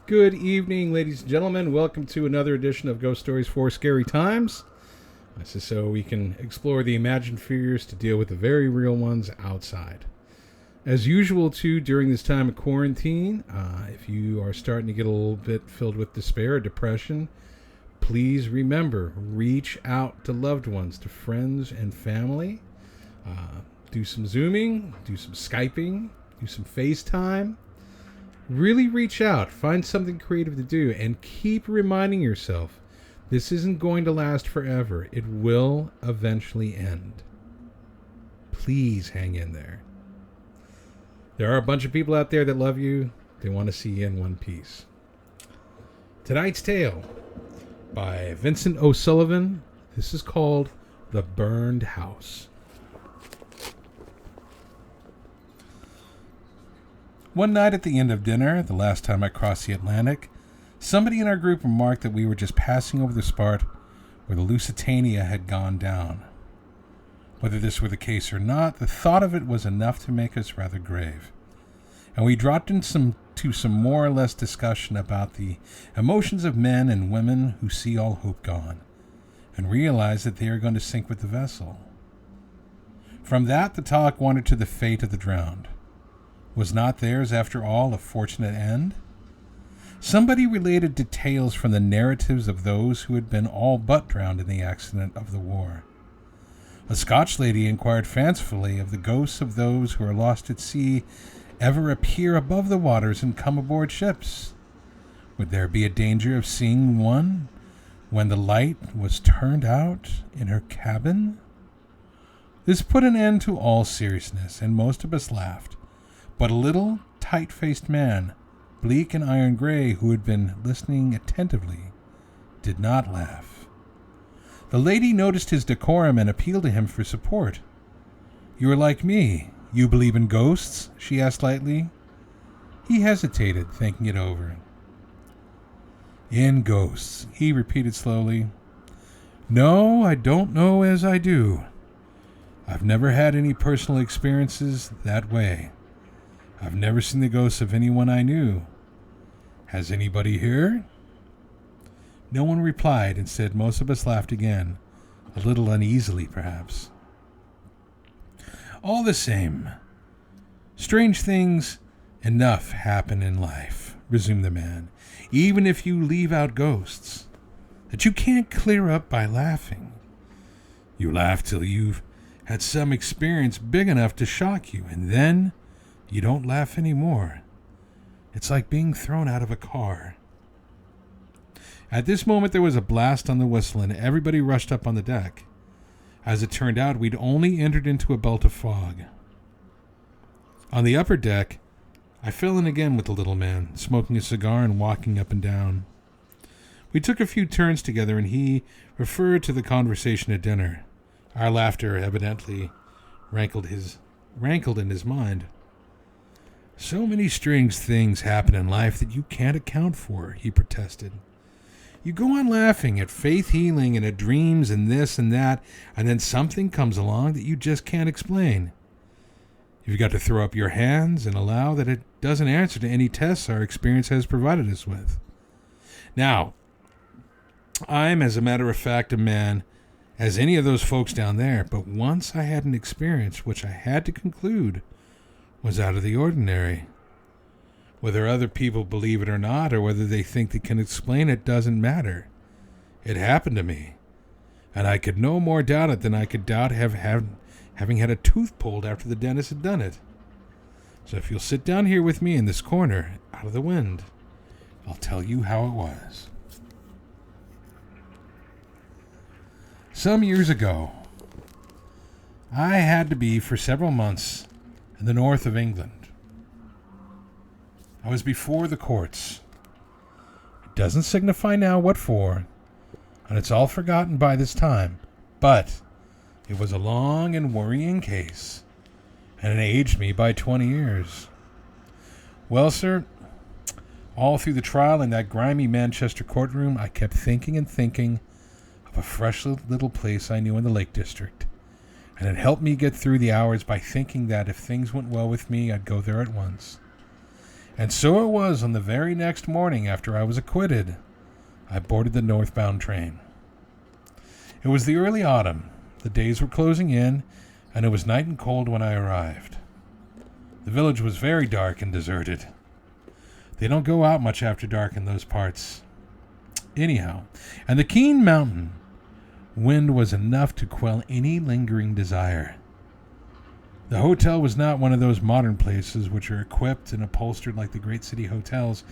Good evening, ladies and gentlemen. Welcome to another edition of Ghost Stories for Scary Times. This is so we can explore the imagined fears to deal with the very real ones outside. As usual, too, during this time of quarantine, if you are starting to get a little bit filled with despair or depression, please remember, reach out to loved ones, to friends and family. Do some Zooming, do some Skyping, do some FaceTime. Really reach out, find something creative to do, and keep reminding yourself this isn't going to last forever. It will eventually end. Please hang in there. There are a bunch of people out there that love you. They want to see you in one piece. Tonight's tale by Vincent O'Sullivan. This is called The Burned House. One night at the end of dinner, the last time I crossed the Atlantic, somebody in our group remarked that we were just passing over the spot where the Lusitania had gone down. Whether this were the case or not, the thought of it was enough to make us rather grave. And we dropped into some more or less discussion about the emotions of men and women who see all hope gone, and realize that they are going to sink with the vessel. From that, the talk wandered to the fate of the drowned. Was not theirs, after all, a fortunate end? Somebody related details from the narratives of those who had been all but drowned in the accident of the war. A Scotch lady inquired fancifully if the ghosts of those who are lost at sea ever appear above the waters and come aboard ships. Would there be a danger of seeing one when the light was turned out in her cabin? This put an end to all seriousness, and most of us laughed. But a little, tight-faced man, bleak and iron-gray, who had been listening attentively, did not laugh. The lady noticed his decorum and appealed to him for support. "You are like me. You believe in ghosts?" she asked lightly. He hesitated, thinking it over. "In ghosts," he repeated slowly. "No, I don't know as I do. I've never had any personal experiences that way. I've never seen the ghosts of anyone I knew. Has anybody here?" No one replied. Instead, most of us laughed again, a little uneasily, perhaps. "All the same, strange things enough happen in life," resumed the man, "even if you leave out ghosts, that you can't clear up by laughing. You laugh till you've had some experience big enough to shock you, and then you don't laugh anymore. It's like being thrown out of a car." At this moment there was a blast on the whistle, and everybody rushed up on the deck. As it turned out, we'd only entered into a belt of fog. On the upper deck, I fell in again with the little man, smoking a cigar and walking up and down. We took a few turns together, and he referred to the conversation at dinner. Our laughter evidently rankled in his mind. "So many strange things happen in life that you can't account for," he protested. "You go on laughing at faith healing and at dreams and this and that, and then something comes along that you just can't explain. You've got to throw up your hands and allow that it doesn't answer to any tests our experience has provided us with. Now, I'm, as a matter of fact, a man as any of those folks down there, but once I had an experience which I had to conclude was out of the ordinary. Whether other people believe it or not, or whether they think they can explain it, doesn't matter. It happened to me, and I could no more doubt it than I could doubt having had a tooth pulled after the dentist had done it. So if you'll sit down here with me in this corner, out of the wind, I'll tell you how it was. Some years ago, I had to be for several months in the north of England. I was before the courts. It doesn't signify now what for, and it's all forgotten by this time, but it was a long and worrying case, and it aged me by 20 years. Well, sir, all through the trial in that grimy Manchester courtroom, I kept thinking and thinking of a fresh little place I knew in the Lake District. And it helped me get through the hours by thinking that if things went well with me, I'd go there at once. And so it was on the very next morning after I was acquitted, I boarded the northbound train. It was the early autumn. The days were closing in, and it was night and cold when I arrived. The village was very dark and deserted. They don't go out much after dark in those parts. Anyhow, and the keen mountain wind was enough to quell any lingering desire. The hotel was not one of those modern places which are equipped and upholstered like the great city hotels.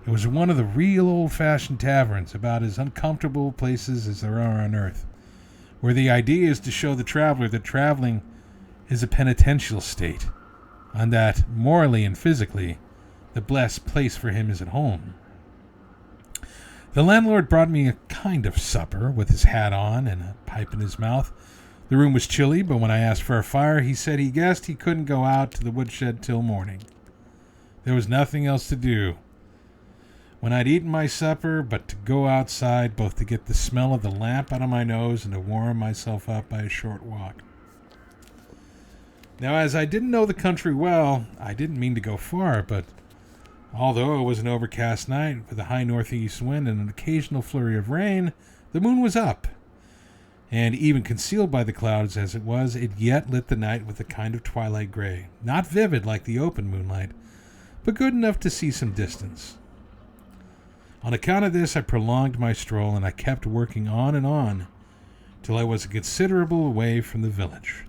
It was one of the real old-fashioned taverns, about as uncomfortable places as there are on earth, where the idea is to show the traveler that traveling is a penitential state, and that, morally and physically, the best place for him is at home. The landlord brought me a kind of supper, with his hat on and a pipe in his mouth. The room was chilly, but when I asked for a fire, he said he guessed he couldn't go out to the woodshed till morning. There was nothing else to do when I'd eaten my supper but to go outside, both to get the smell of the lamp out of my nose and to warm myself up by a short walk. Now, as I didn't know the country well, I didn't mean to go far, but although it was an overcast night with a high northeast wind and an occasional flurry of rain, the moon was up, and even concealed by the clouds as it was, it yet lit the night with a kind of twilight gray, not vivid like the open moonlight, but good enough to see some distance. On account of this, I prolonged my stroll, and I kept working on till I was a considerable way from the village,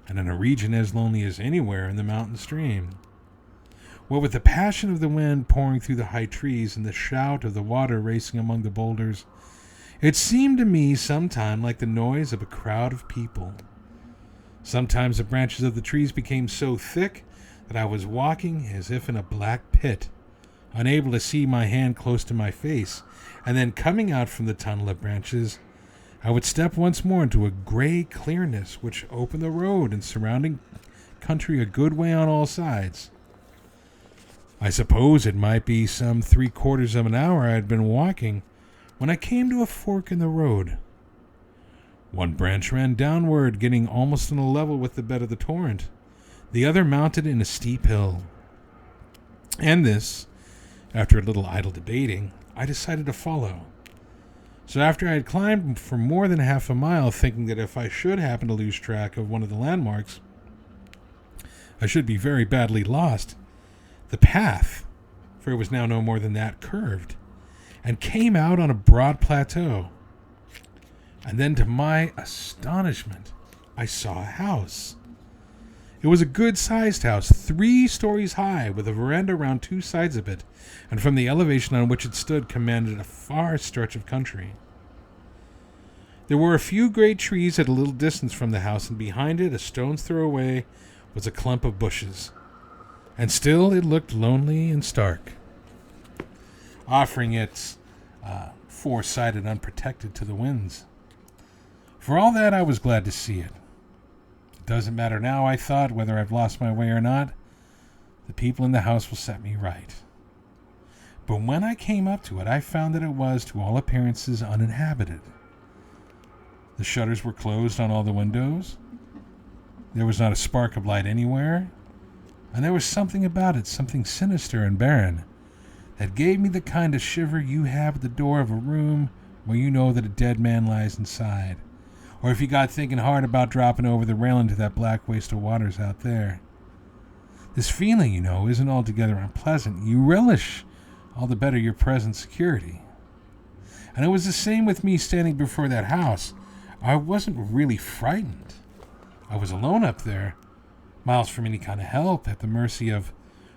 and in a region as lonely as anywhere in the mountain stream. What with the passion of the wind pouring through the high trees and the shout of the water racing among the boulders, it seemed to me sometime like the noise of a crowd of people. Sometimes the branches of the trees became so thick that I was walking as if in a black pit, unable to see my hand close to my face, and then coming out from the tunnel of branches, I would step once more into a gray clearness which opened the road and surrounding country a good way on all sides. I suppose it might be some 3/4 of an hour I had been walking when I came to a fork in the road. One branch ran downward, getting almost on a level with the bed of the torrent. The other mounted in a steep hill. And this, after a little idle debating, I decided to follow. So after I had climbed for more than half a mile, thinking that if I should happen to lose track of one of the landmarks, I should be very badly lost, the path, for it was now no more than that, curved, and came out on a broad plateau. And then, to my astonishment, I saw a house. It was a good-sized house, 3 stories high, with a veranda around 2 sides of it, and from the elevation on which it stood commanded a far stretch of country. There were a few great trees at a little distance from the house, and behind it, a stone's throw away, was a clump of bushes. And still it looked lonely and stark, offering its foresighted unprotected to the winds. For all that, I was glad to see it. It doesn't matter now, I thought, whether I've lost my way or not. The people in the house will set me right. But when I came up to it, I found that it was, to all appearances, uninhabited. The shutters were closed on all the windows. There was not a spark of light anywhere. And there was something about it, something sinister and barren, that gave me the kind of shiver you have at the door of a room where you know that a dead man lies inside, or if you got thinking hard about dropping over the rail into that black waste of waters out there. This feeling, you know, isn't altogether unpleasant. You relish all the better your present security. And it was the same with me standing before that house. I wasn't really frightened. I was alone up there, miles from any kind of help, at the mercy of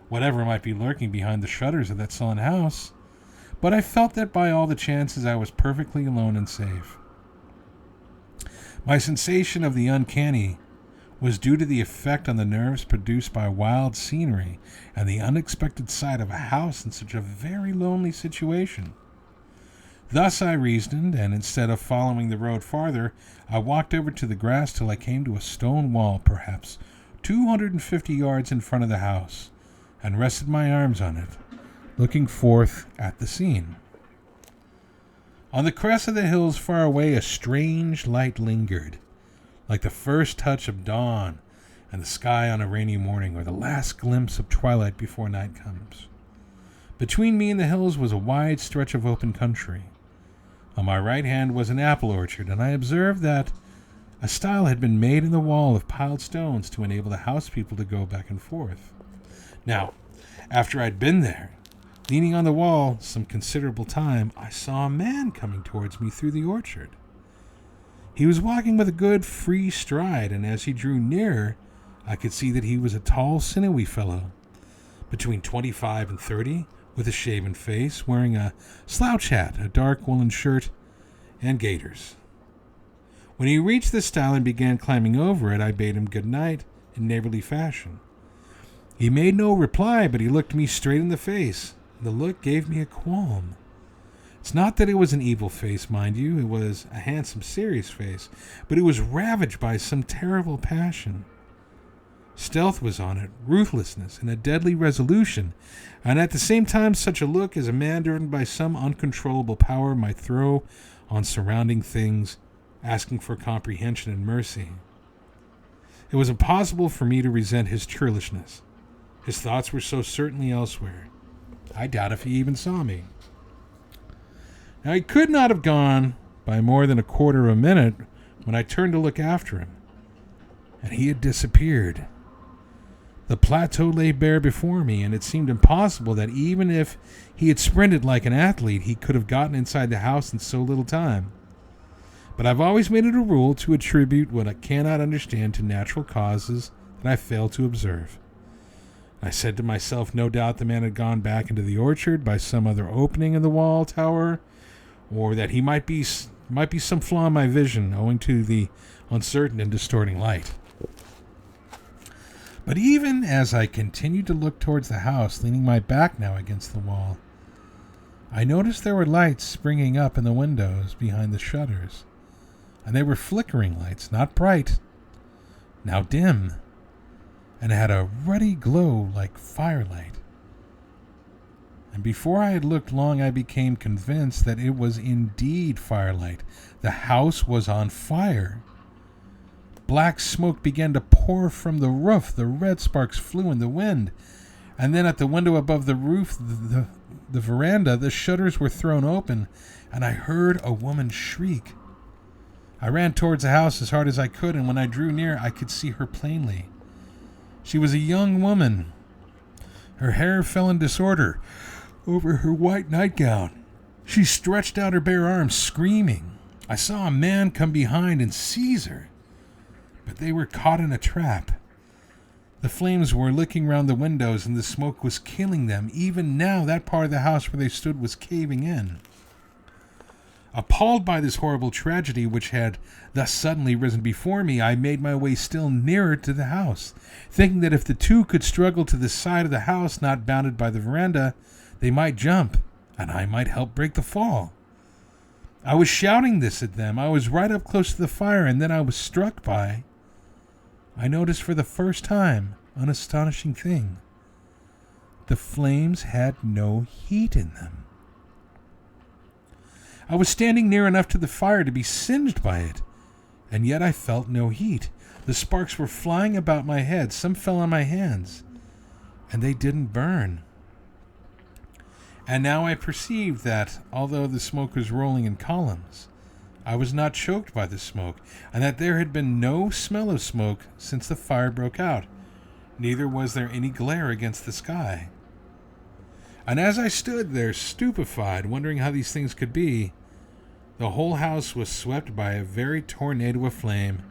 whatever might be lurking behind the shutters of that sullen house. But I felt that by all the chances I was perfectly alone and safe. My sensation of the uncanny was due to the effect on the nerves produced by wild scenery and the unexpected sight of a house in such a very lonely situation. Thus I reasoned, and instead of following the road farther, I walked over to the grass till I came to a stone wall, perhaps 250 yards in front of the house, and rested my arms on it, looking forth at the scene. On the crest of the hills far away, a strange light lingered, like the first touch of dawn and the sky on a rainy morning, or the last glimpse of twilight before night comes. Between me and the hills was a wide stretch of open country. On my right hand was an apple orchard, and I observed that a stile had been made in the wall of piled stones to enable the house people to go back and forth. Now, after I'd been there, leaning on the wall some considerable time, I saw a man coming towards me through the orchard. He was walking with a good free stride, and as he drew nearer, I could see that he was a tall, sinewy fellow, between 25 and 30, with a shaven face, wearing a slouch hat, a dark woolen shirt, and gaiters. When he reached the stile and began climbing over it, I bade him good night in neighborly fashion. He made no reply, but he looked me straight in the face. The look gave me a qualm. It's not that it was an evil face, mind you. It was a handsome, serious face, but it was ravaged by some terrible passion. Stealth was on it, ruthlessness, and a deadly resolution, and at the same time such a look as a man driven by some uncontrollable power might throw on surrounding things, asking for comprehension and mercy. It was impossible for me to resent his churlishness. His thoughts were so certainly elsewhere. I doubt if he even saw me. Now he could not have gone by more than a quarter of a minute when I turned to look after him, and he had disappeared. The plateau lay bare before me, and it seemed impossible that even if he had sprinted like an athlete, he could have gotten inside the house in so little time. But I've always made it a rule to attribute what I cannot understand to natural causes that I fail to observe. I said to myself, no doubt the man had gone back into the orchard by some other opening in the wall tower, or that he might be some flaw in my vision owing to the uncertain and distorting light. But even as I continued to look towards the house, leaning my back now against the wall, I noticed there were lights springing up in the windows behind the shutters, and they were flickering lights, not bright, now dim, and had a ruddy glow like firelight. And before I had looked long, I became convinced that it was indeed firelight. The house was on fire. Black smoke began to pour from the roof. The red sparks flew in the wind. And then at the window above the roof, the veranda, the shutters were thrown open, and I heard a woman shriek. I ran towards the house as hard as I could, and when I drew near, I could see her plainly. She was a young woman. Her hair fell in disorder over her white nightgown. She stretched out her bare arms, screaming. I saw a man come behind and seize her, but they were caught in a trap. The flames were licking round the windows, and the smoke was killing them. Even now, that part of the house where they stood was caving in. Appalled by this horrible tragedy which had thus suddenly risen before me, I made my way still nearer to the house, thinking that if the two could struggle to the side of the house not bounded by the veranda, they might jump, and I might help break the fall. I was shouting this at them. I was right up close to the fire, and then I was struck by... I noticed for the first time an astonishing thing. The flames had no heat in them. I was standing near enough to the fire to be singed by it, and yet I felt no heat. The sparks were flying about my head. Some fell on my hands, and they didn't burn. And now I perceived that, although the smoke was rolling in columns, I was not choked by the smoke, and that there had been no smell of smoke since the fire broke out. Neither was there any glare against the sky. And as I stood there stupefied, wondering how these things could be, the whole house was swept by a very tornado of flame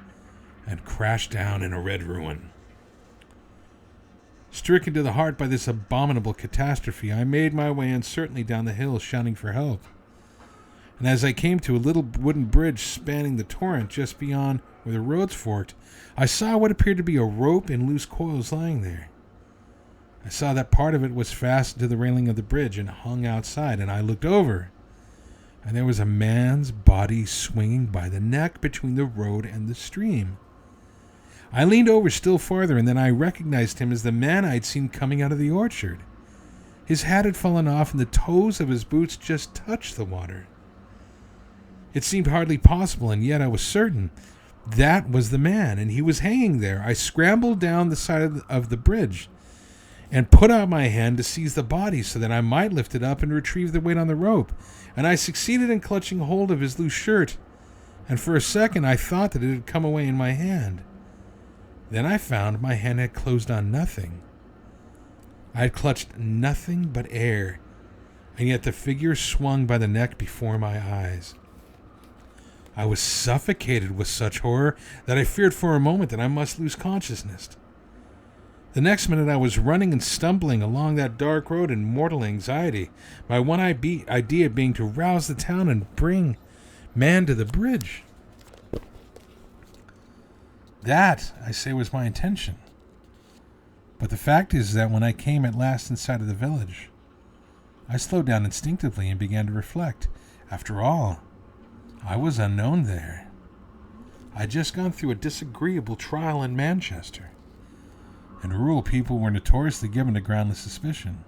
and crashed down in a red ruin. Stricken to the heart by this abominable catastrophe, I made my way uncertainly down the hill, shouting for help. And as I came to a little wooden bridge spanning the torrent just beyond where the roads forked, I saw what appeared to be a rope in loose coils lying there. I saw that part of it was fastened to the railing of the bridge and hung outside, and I looked over, and there was a man's body swinging by the neck between the road and the stream. I leaned over still farther, and then I recognized him as the man I'd seen coming out of the orchard. His hat had fallen off, and the toes of his boots just touched the water. It seemed hardly possible, and yet I was certain that was the man, and he was hanging there. I scrambled down the side of the bridge, and put out my hand to seize the body so that I might lift it up and retrieve the weight on the rope, and I succeeded in clutching hold of his loose shirt, and for a second I thought that it had come away in my hand. Then I found my hand had closed on nothing. I had clutched nothing but air, and yet the figure swung by the neck before my eyes. I was suffocated with such horror that I feared for a moment that I must lose consciousness. The next minute I was running and stumbling along that dark road in mortal anxiety, my one idea being to rouse the town and bring man to the bridge. That, I say, was my intention. But the fact is that when I came at last inside of the village, I slowed down instinctively and began to reflect. After all, I was unknown there. I'd just gone through a disagreeable trial in Manchester, and rural people were notoriously given to groundless suspicion.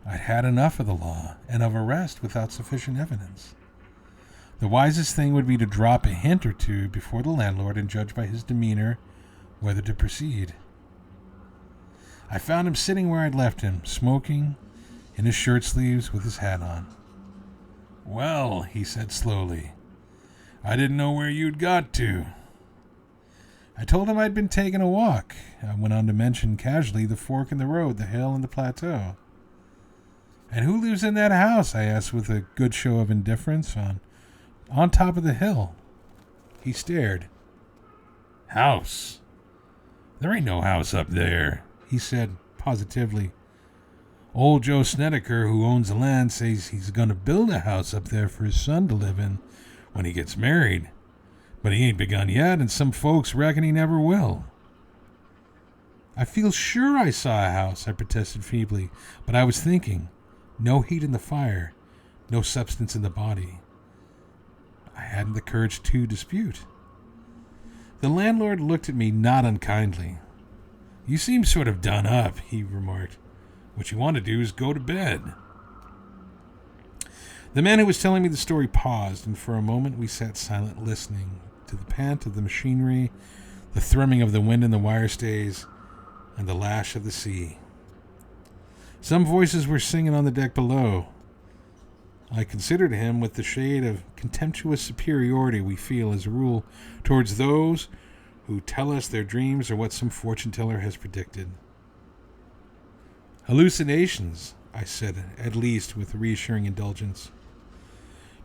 I'd had enough of the law and of arrest without sufficient evidence. The wisest thing would be to drop a hint or two before the landlord and judge by his demeanor whether to proceed. I found him sitting where I'd left him, smoking, in his shirt sleeves with his hat on. "Well," he said slowly, "I didn't know where you'd got to." I told him I'd been taking a walk. I went on to mention casually the fork in the road, the hill, and the plateau. "And who lives in that house?" I asked with a good show of indifference. On top of the hill." He stared. "House? There ain't no house up there," he said positively. "Old Joe Snedeker, who owns the land, says he's going to build a house up there for his son to live in when he gets married. But he ain't begun yet, and some folks reckon he never will." "I feel sure I saw a house," I protested feebly, but I was thinking. No heat in the fire, no substance in the body. I hadn't the courage to dispute. The landlord looked at me not unkindly. "You seem sort of done up," he remarked. "What you want to do is go to bed." The man who was telling me the story paused, and for a moment we sat silent, listening to the pant of the machinery, the thrumming of the wind in the wire stays, and the lash of the sea. Some voices were singing on the deck below. I considered him with the shade of contemptuous superiority we feel as a rule towards those who tell us their dreams or what some fortune teller has predicted. "Hallucinations," I said, at least with reassuring indulgence.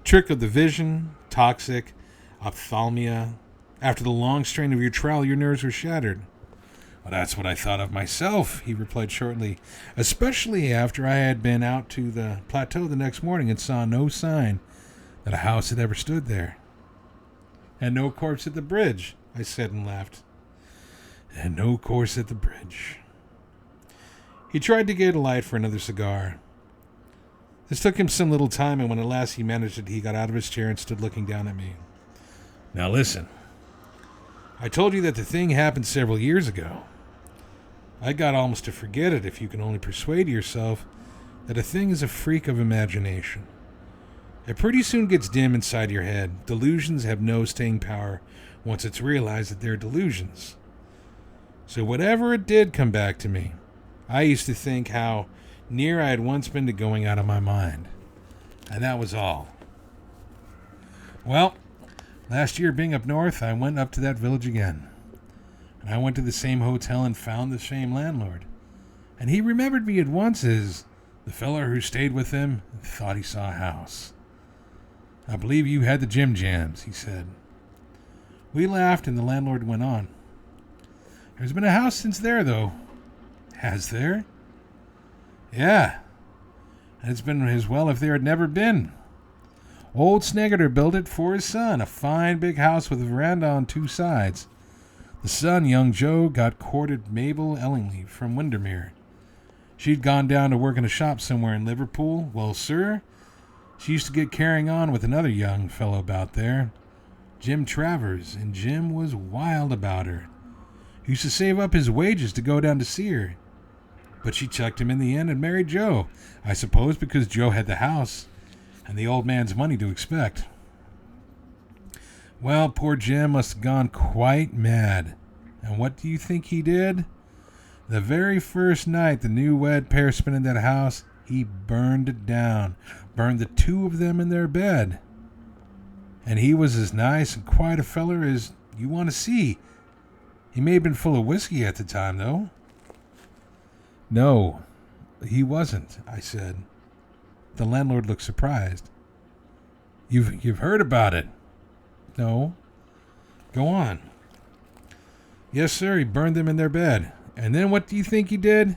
"Trick of the vision, toxic, ophthalmia. After the long strain of your trial, your nerves were shattered." "Well, that's what I thought of myself," he replied shortly, "especially after I had been out to the plateau the next morning and saw no sign that a house had ever stood there." "And no corpse at the bridge," I said and laughed. "And no corpse at the bridge." He tried to get a light for another cigar. This took him some little time, and when at last he managed it, he got out of his chair and stood looking down at me. "Now listen. I told you that the thing happened several years ago. I got almost to forget it if you can only persuade yourself that a thing is a freak of imagination. It pretty soon gets dim inside your head. Delusions have no staying power once it's realized that they're delusions. So whatever it did come back to me, I used to think how near I had once been to going out of my mind. And that was all. Well, last year being up north, I went up to that village again. And I went to the same hotel and found the same landlord. And he remembered me at once as the feller who stayed with him and thought he saw a house. "I believe you had the Jim Jams," he said. We laughed, and the landlord went on. "There's been a house since there, though." "Has there?" "Yeah. And it's been as well if there had never been. Old Sneggerter built it for his son, a fine big house with a veranda on two sides. The son, young Joe, got courted Mabel Ellingly from Windermere. She'd gone down to work in a shop somewhere in Liverpool. Well, sir, she used to get carrying on with another young fellow about there, Jim Travers, and Jim was wild about her. He used to save up his wages to go down to see her. But she chucked him in the end and married Joe, I suppose because Joe had the house and the old man's money to expect. Well, poor Jim must have gone quite mad. And what do you think he did? The very first night the new wed pair spent in that house, he burned it down. Burned the two of them in their bed. And he was as nice and quiet a feller as you want to see. He may have been full of whiskey at the time, though. No, he wasn't, I said. The landlord looked surprised. You've heard about it? No. Go on. Yes, sir, he burned them in their bed. And then what do you think he did?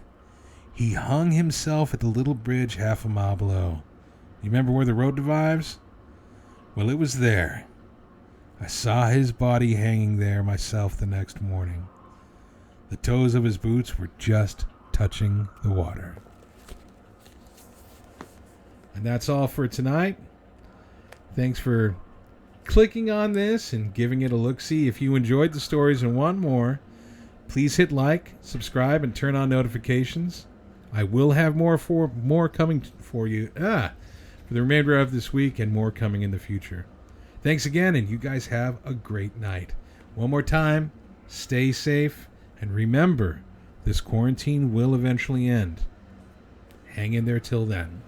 He hung himself at the little bridge half a mile below. You remember where the road divides? Well, it was there. I saw his body hanging there myself the next morning. The toes of his boots were just touching the water. And that's all for tonight. Thanks for clicking on this and giving it a look-see. If you enjoyed the stories and want more, please hit like, subscribe, and turn on notifications. I will have more coming for you for the remainder of this week and more coming in the future. Thanks again, and you guys have a great night. One more time, stay safe, and remember, this quarantine will eventually end. Hang in there till then.